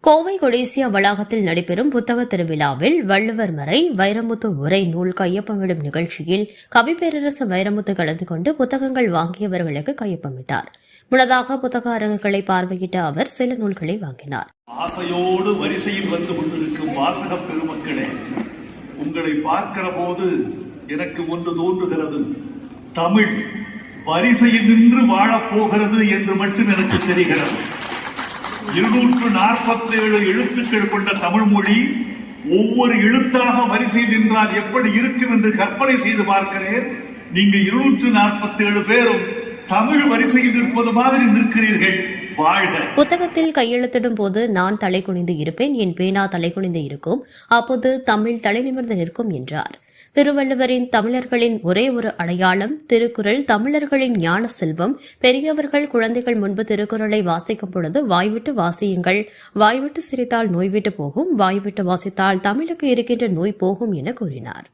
கோவை கொடிசியா வளாகத்தில் நடைபெறும் புத்தக திருவிழாவில் வள்ளுவர் மறை வைரமுத்து உரை நூல் கையொப்பமிடும் நிகழ்ச்சியில் கவிப்பேரரசு வைரமுத்து கலந்து கொண்டு புத்தகங்கள் வாங்கியவர்களுக்கு கையொப்பமிட்டார். முன்னதாக புத்தக அரங்குகளை பார்வையிட்ட அவர் சில நூல்களை வாங்கினார். ஆசையோடு வரிசையில் வந்து கொண்டிருக்கும் வாசக பெருமக்களே, உங்களை பார்க்கிற போது எனக்கு ஒன்று தோன்றுகிறது. தமிழ் வரிசையில் நின்று வாழப்போகிறது என்று மட்டும் எனக்கு தெரிகிறது. 247 எழுத்துக்கள் கொண்ட தமிழ் மொழி ஒவ்வொரு எழுத்தாக வரிசை நின்றால் எப்படி இருக்கும் என்று கற்பனை செய்து பார்க்கிறேன். நீங்க 247 பேரும் தமிழ் வரிசையில் நிற்பது மாதிரி நிற்கிறீர்கள். புத்தகத்தில் கையெழுத்திடும் போது நான் தலை குனிந்து இருப்பேன், என் பேனா தலை குனிந்து இருக்கும், அப்போது தமிழ் தலை நிமிர்ந்து நிற்கும் என்றார். திருவள்ளுவரின் தமிழர்களின் ஒரே ஒரு அடையாளம் திருக்குறள். தமிழர்களின் ஞான செல்வம். பெரியவர்கள் குழந்தைகள் முன்பு திருக்குறளை வாசிக்கும் பொழுது வாய்விட்டு வாசியுங்கள், வாய்விட்டு சிரித்தால் நோய்விட்டு போகும், வாய்விட்டு வாசித்தால் தமிழுக்கு இருக்கின்ற நோய் போகும் என கூறினார்.